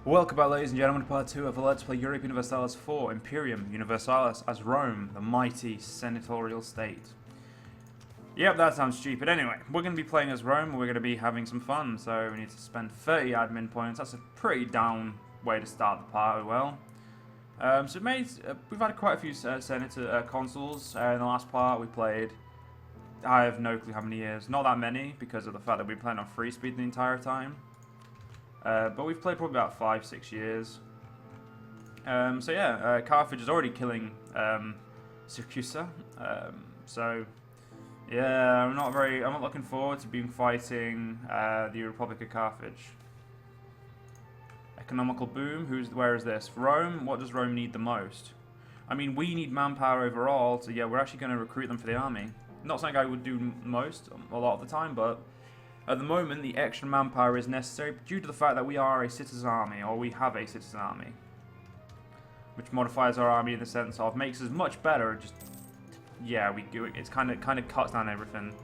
Welcome back, ladies and gentlemen, to part 2 of the Let's Play Europa Universalis 4, Imperium Universalis as Rome, the mighty senatorial state. Yep, that sounds stupid. Anyway, we're going to be playing as Rome, we're going to be having some fun, so we need to spend 30 admin points. That's a pretty down way to start the part, well. We've had quite a few senator consuls. In the last part we played, I have no clue how many years, not that many, because of the fact that we played on free speed the entire time. But we've played probably about 5-6 years. Carthage is already killing Syracusa. I'm not looking forward to being fighting the Republic of Carthage. Economical boom. Where is this? Rome. What does Rome need the most? I mean, we need manpower overall, so yeah, we're actually going to recruit them for the army. Not something I would do most, a lot of the time, but at the moment, the extra manpower is necessary due to the fact that we are a citizen army, or we have a citizen army. Which modifies our army in the sense of, makes us much better, just, yeah, it's kind of cuts down everything.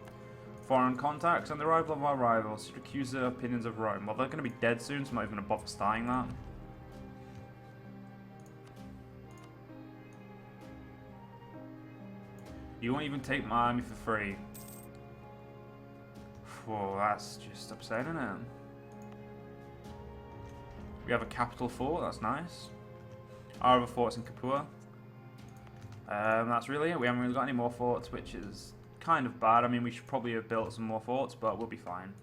Foreign contacts and the arrival of our rivals, Syracusa opinions of Rome. Well, they're going to be dead soon, so I'm not even going to bother starting that. You won't even take my army for free. Whoa, that's just upsetting, isn't it? We have a capital fort, that's nice. Our other fort's in Capua. That's really it. We haven't really got any more forts, which is kind of bad. I mean, we should probably have built some more forts, but we'll be fine.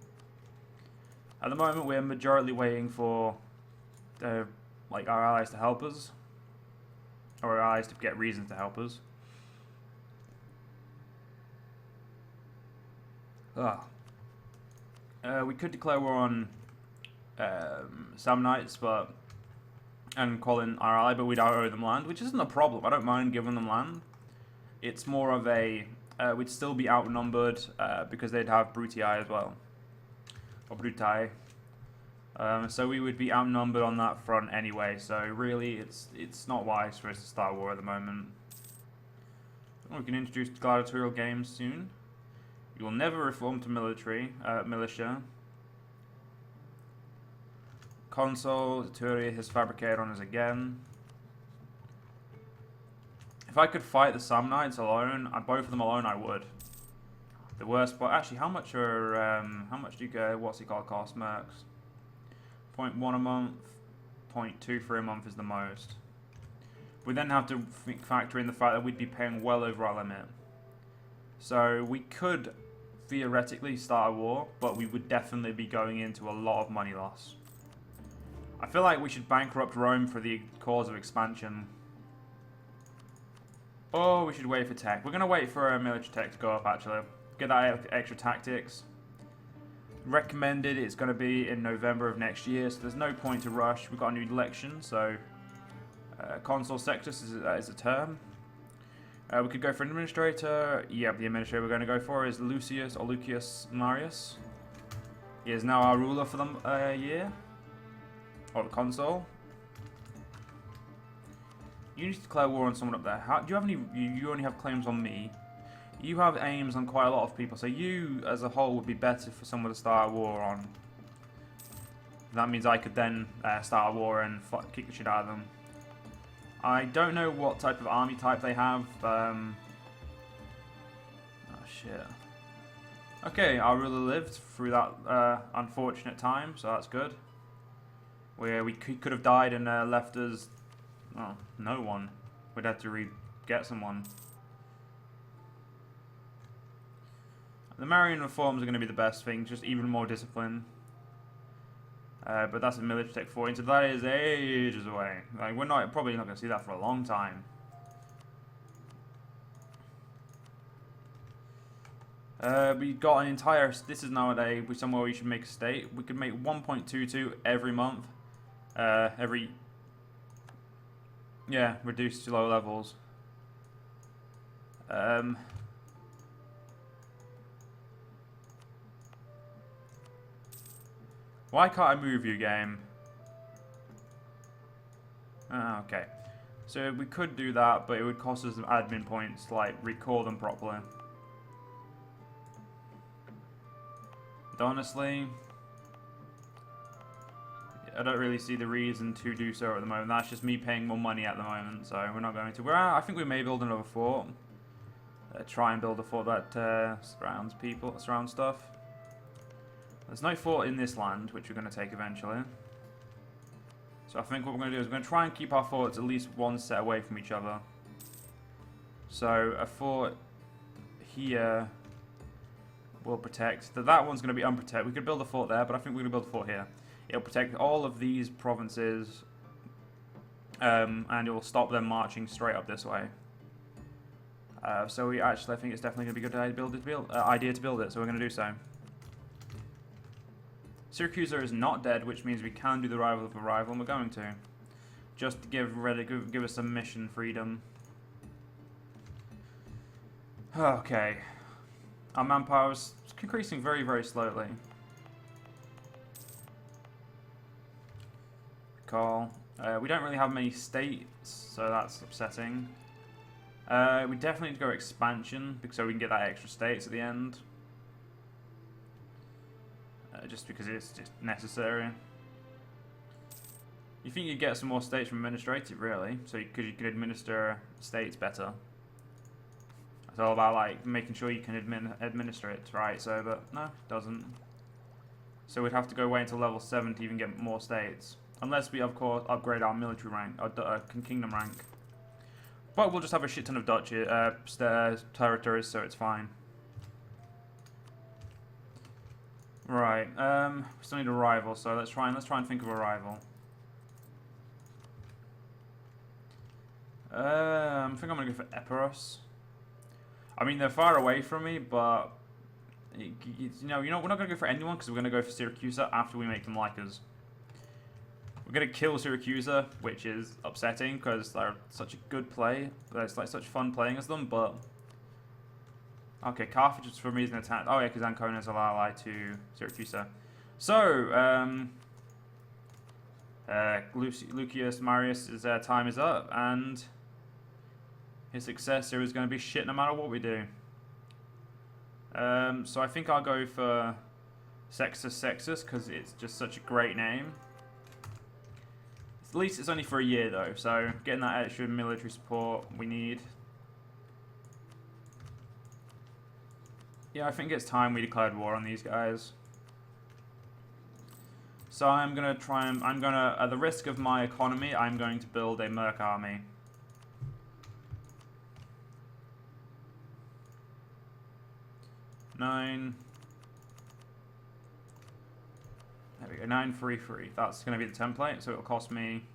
At the moment, we're majorly waiting for our allies to help us. Or our allies to get reasons to help us. Ugh. We could declare war on Samnites, and call in our ally, but we'd owe them land, which isn't a problem. I don't mind giving them land. It's more of a we'd still be outnumbered because they'd have Brutii as well, or Brutai. So we would be outnumbered on that front anyway. So really, it's not wise for us to start a war at the moment. We can introduce gladiatorial games soon. You will never reform to militia. Consul, Turi has fabricated on us again. If I could fight the Samnites alone, both of them alone, I would. The worst part, actually, how much do you get? What's it called? Cost mercs. 0.1 a month, 0.2 for a month is the most. We then have to factor in the fact that we'd be paying well over our limit. So we could theoretically start a war, but we would definitely be going into a lot of money loss. I feel like we should bankrupt Rome for the cause of expansion. Oh, we should wait for tech. We're going to wait for a military tech to go up, actually. Get that extra tactics. Recommended it's going to be in November of next year, so there's no point to rush. We've got a new election, so Consul Sectus is a term. We could go for an administrator. Yeah, the administrator we're going to go for is Lucius or Lucius Marius. He is now our ruler for the year. Or the consul. You need to declare war on someone up there. Do you have any? You only have claims on me. You have aims on quite a lot of people, so you as a whole would be better for someone to start a war on. That means I could then start a war and kick the shit out of them. I don't know what type of army type they have. Oh shit. Okay, our ruler lived through that unfortunate time, so that's good. Where we could have died and left us, oh, no one. We'd have to get someone. The Marian reforms are going to be the best thing, just even more discipline. But that's a military tech 4, so that is ages away. Like, we're probably not going to see that for a long time. We got an entire. This is nowadays somewhere we should make a state. We could make 1.22 every month. Reduced to low levels. Why can't I move you, game? Okay. So we could do that, but it would cost us some admin points to recall them properly. And honestly, I don't really see the reason to do so at the moment. That's just me paying more money at the moment, so we're not going to. I think we may build another fort. Try and build a fort that surrounds stuff. There's no fort in this land, which we're going to take eventually. So I think what we're going to do is we're going to try and keep our forts at least one set away from each other. So a fort here will protect. That one's going to be unprotected. We could build a fort there, but I think we're going to build a fort here. It'll protect all of these provinces, and it will stop them marching straight up this way. So I think it's definitely going to be a good idea to build it, so we're going to do so. Syracuse is not dead, which means we can do the rival of a rival, and we're going to. Just to give us some mission freedom. Okay. Our manpower is increasing very, very slowly. Call. We don't really have many states, so that's upsetting. We definitely need to go expansion, so we can get that extra states at the end. Just because it's just necessary. You think you'd get some more states from administrative, really? So you could administer states better. It's all about like making sure you can administer it, right? So, but no, it doesn't. So we'd have to go wait until level 7 to even get more states, unless we of course upgrade our military rank, our kingdom rank. But we'll just have a shit ton of duchy territories, so it's fine. Right, we still need a rival, so let's try and think of a rival. I think I'm gonna go for Epirus. I mean, they're far away from me, but we're not gonna go for anyone because we're gonna go for Syracuse after we make them like us. We're gonna kill Syracuse, which is upsetting because they're such a good play. It's like such fun playing as them, but. Okay, Carthage is for me is an attack. Oh yeah, because Ancona is an ally to Syracuse. So, Lucius Marius' time is up, and his successor is going to be shit no matter what we do. So I think I'll go for Sextus because it's just such a great name. At least it's only for a year though, so getting that extra military support we need. Yeah, I think it's time we declared war on these guys. So I'm gonna at the risk of my economy, I'm going to build a merc army. There we go, 933. That's gonna be the template, so it'll cost me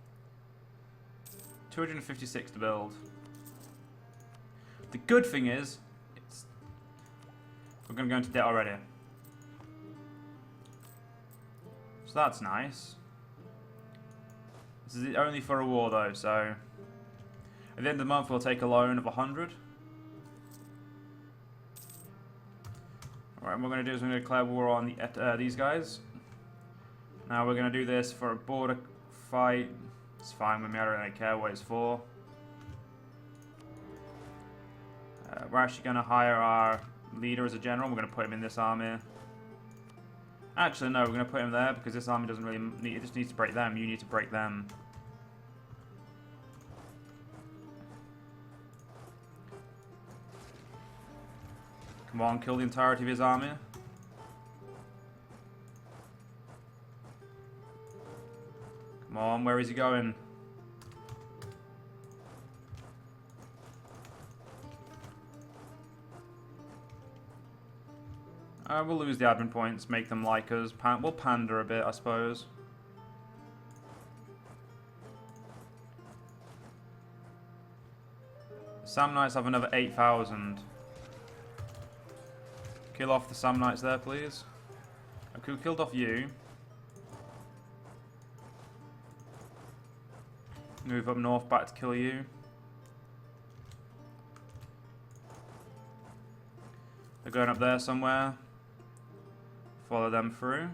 256 to build. The good thing is, we're going to go into debt already. So that's nice. This is only for a war though, so at the end of the month we'll take a loan of 100. Alright, what we're going to do is we're going to declare war on these guys. Now we're going to do this for a border fight. It's fine with me, I don't really care what it's for. We're actually going to hire our leader as a general. We're going to put him in this army. Actually, no, we're going to put him there because this army doesn't really need. It just needs to break them. You need to break them. Come on, kill the entirety of his army. Come on, where is he going? We'll lose the admin points, make them like us. We'll pander a bit, I suppose. Samnites have another 8,000. Kill off the Samnites there, please. Okay, we killed off you. Move up north back to kill you. They're going up there somewhere. Follow them through.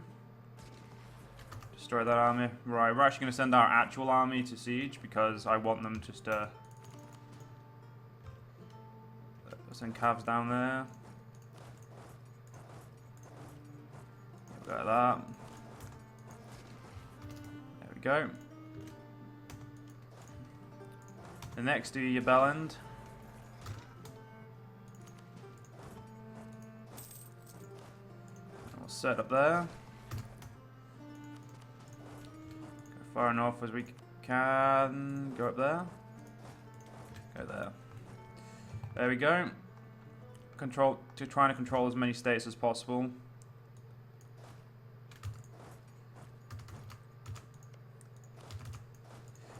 Destroy that army. Right, we're actually going to send our actual army to siege because I want them just to send cavs down there. Like that. go. And next, do your bell end. We'll set up there. Go far enough as we can. Go up there. Go there. There we go. Trying to control as many states as possible.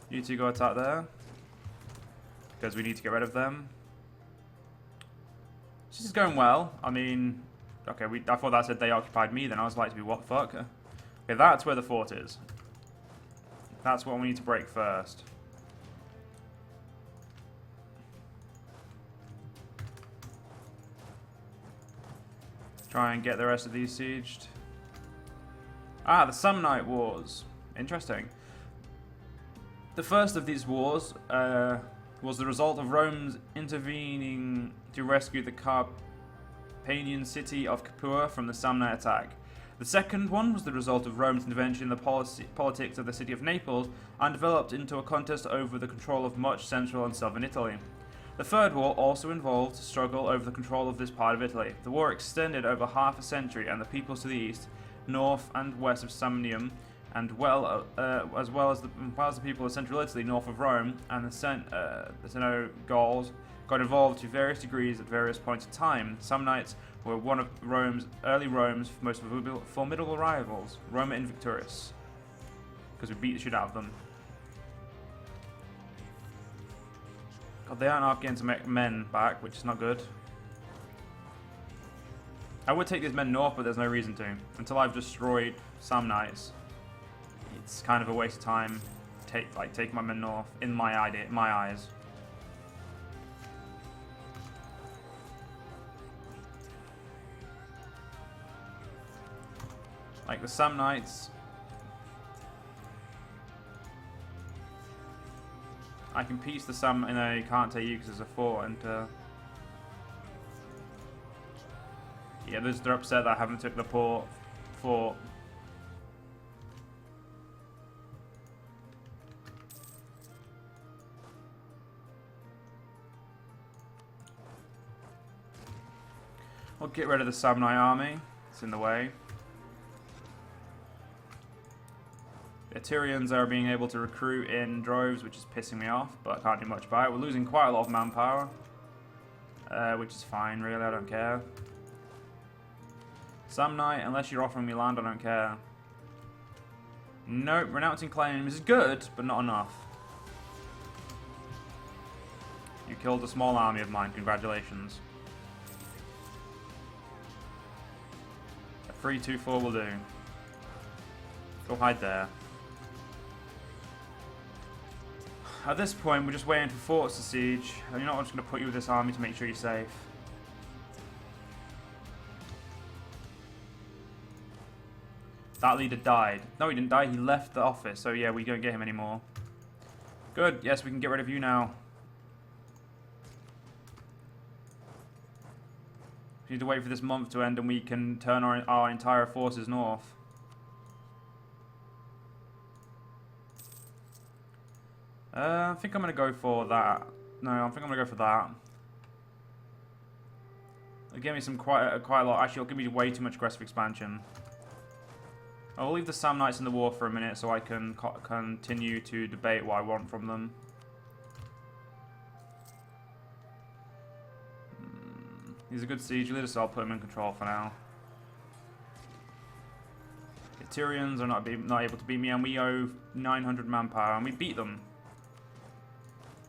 You two go attack there. Because we need to get rid of them. This is going well. I mean, okay, I thought that said they occupied me, then I was like to be what the fuck? Okay, that's where the fort is. That's what we need to break first. Try and get the rest of these sieged. Ah, the Samnite Wars. Interesting. The first of these wars was the result of Rome's intervening to rescue the Carpathian city of Capua from the Samnite attack. The second one was the result of Rome's intervention in the politics of the city of Naples and developed into a contest over the control of much central and southern Italy. The third war also involved a struggle over the control of this part of Italy. The war extended over half a century, and the peoples to the east, north and west of Samnium, and as well as the people of central Italy, north of Rome, and the Gauls got involved to various degrees at various points in time. Samnites were one of early Rome's most formidable rivals, Roma Invictus, because we beat the shit out of them. God, they aren't getting some men back, which is not good. I would take these men north, but there's no reason to. Until I've destroyed Samnites, it's kind of a waste of time. Take my men north, in my eyes. Like the Samnites, I can piece the Sam. No, you can't take you because there's a fort. And yeah, they're upset that I haven't took the fort. We'll get rid of the Samnite army. It's in the way. The Tyrians are being able to recruit in droves, which is pissing me off, but I can't do much about it. We're losing quite a lot of manpower, which is fine, really, I don't care. Samnite, unless you're offering me land, I don't care. Nope, renouncing claims is good, but not enough. You killed a small army of mine, congratulations. A 3-2-4 will do. Go hide there. At this point, we're just waiting for forts to siege. And you know what, I'm just going to put you with this army to make sure you're safe. That leader died. No, he didn't die. He left the office. So yeah, we don't get him anymore. Good. Yes, we can get rid of you now. We need to wait for this month to end and we can turn our entire forces north. I think I'm going to go for that. No, I think I'm going to go for that. It'll give me some quite a lot. Actually, it'll give me way too much aggressive expansion. I'll leave the Samnites in the war for a minute so I can continue to debate what I want from them. He's a good siege leader, so I'll put him in control for now. The Tyrians are not able to beat me, and we owe 900 manpower, and we beat them.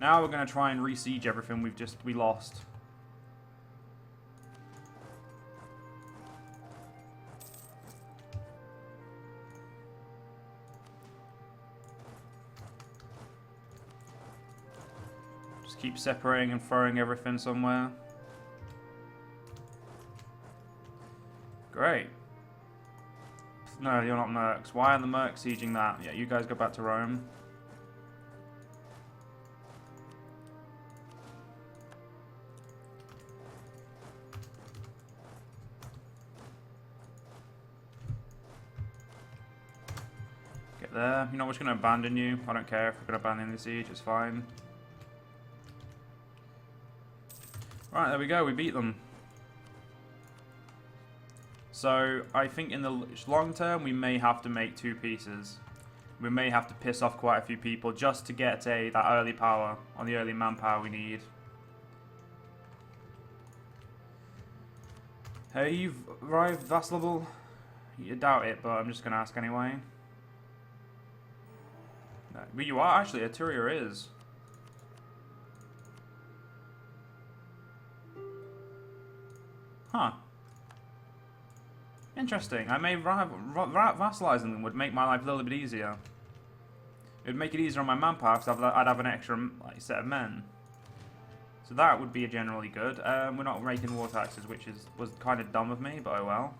Now we're going to try and re-siege everything we lost. Just keep separating and throwing everything somewhere. Great. No, you're not mercs. Why are the mercs sieging that? Yeah, you guys go back to Rome. There. You know, we're just going to abandon you. I don't care if we're going to abandon the siege. It's fine. Right, there we go. We beat them. So, I think in the long term, we may have to make 2 pieces. We may have to piss off quite a few people just to get that early power, or the early manpower we need. Hey, you've arrived vassalable? You doubt it, but I'm just going to ask anyway. No, but you are actually, Etruria is. Huh. Interesting. I may vassalizing them would make my life a little bit easier. It would make it easier on my manpower because I'd have an extra set of men. So that would be generally good. We're not making war taxes, which was kind of dumb of me, but oh well.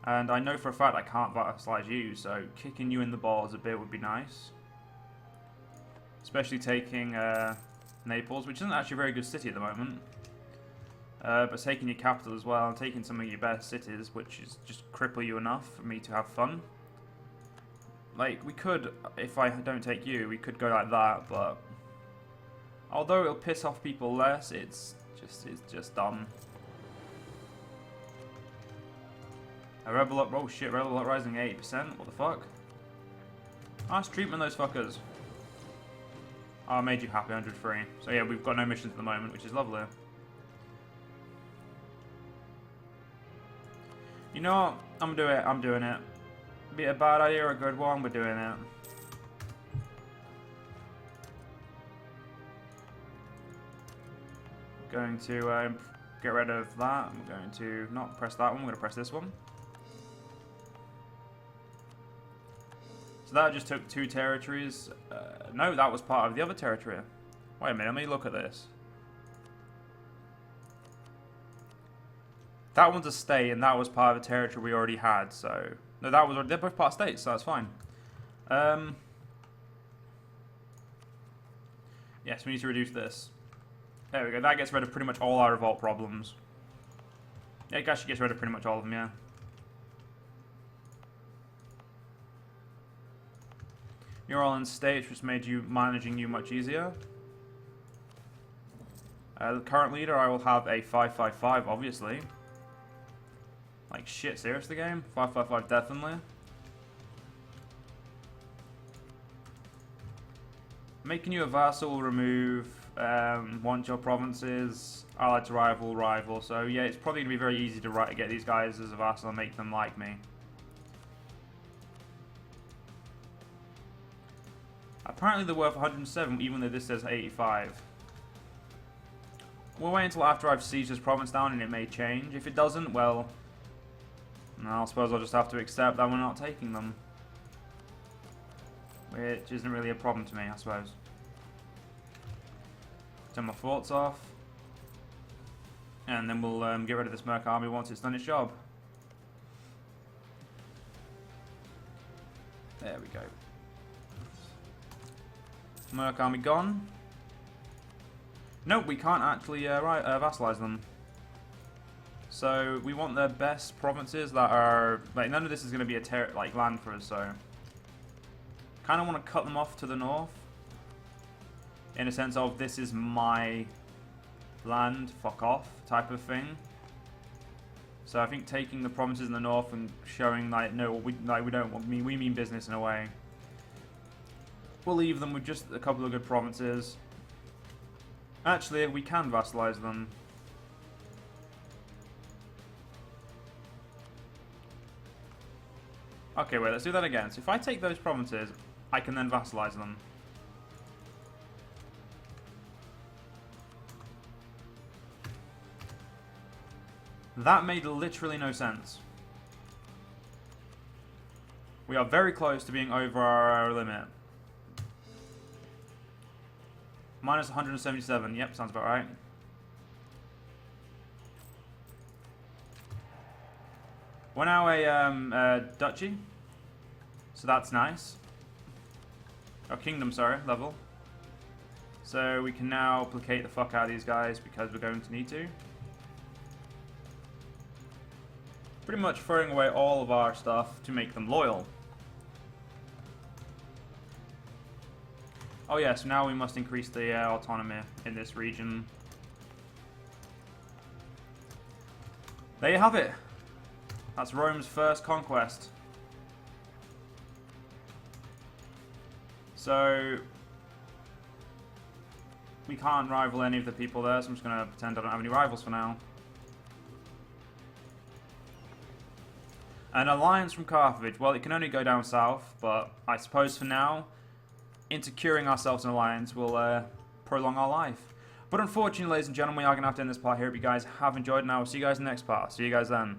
And I know for a fact I can't vassalize you, so kicking you in the balls a bit would be nice. Especially taking Naples, which isn't actually a very good city at the moment. But taking your capital as well, and taking some of your best cities, which is just cripple you enough for me to have fun. Like, we could, if I don't take you, we could go like that, but although it'll piss off people less, it's just dumb. A rebel up, oh shit, rebel uprising 8%, what the fuck? Nice treatment, those fuckers. Oh, I made you happy, 103. So yeah, we've got no missions at the moment, which is lovely. You know what? I'm doing it. Be it a bad idea or a good one, we're doing it. Going to get rid of that. I'm going to not press that one, we're going to press this one. So that just took 2 territories. No, that was part of the other territory. Wait a minute, let me look at this. That one's a state, and that was part of a territory we already had, so... No, they're both part of states, so that's fine. Yes, we need to reduce this. There we go, that gets rid of pretty much all our revolt problems. Yeah, it actually gets rid of pretty much all of them, yeah. You're all in states, which made managing you much easier. The current leader, I will have a 555, obviously. Like shit, seriously game? 555 definitely. Making you a vassal will remove want your provinces, allied to rival. So yeah, it's probably going to be very easy to get these guys as a vassal and make them like me. Apparently they're worth 107, even though this says 85. We'll wait until after I've sieged this province down and it may change. If it doesn't, well... I suppose I'll just have to accept that we're not taking them. Which isn't really a problem to me, I suppose. Turn my forts off. And then we'll get rid of this Merc army once it's done its job. There we go. Merc army gone. Nope, we can't actually vassalize them. So we want the best provinces that are like none of this is going to be a land for us. So kind of want to cut them off to the north, in a sense of this is my land, fuck off type of thing. So I think taking the provinces in the north and showing like no, we don't want we mean business in a way. We'll leave them with just a couple of good provinces. Actually, we can vassalize them. Okay, wait, let's do that again. So if I take those provinces, I can then vassalize them. That made literally no sense. We are very close to being over our limit. Minus 177, yep, sounds about right. We're now a duchy, so that's nice. Oh, kingdom, sorry, level. So we can now placate the fuck out of these guys because we're going to need to. Pretty much throwing away all of our stuff to make them loyal. Oh yeah, so now we must increase the autonomy in this region. There you have it. That's Rome's first conquest. So we can't rival any of the people there, so I'm just going to pretend I don't have any rivals for now. An alliance from Carthage. Well, it can only go down south, but I suppose for now, in securing ourselves an alliance will prolong our life. But unfortunately, ladies and gentlemen, we are going to have to end this part here. If you guys have enjoyed, and I will see you guys in the next part. See you guys then.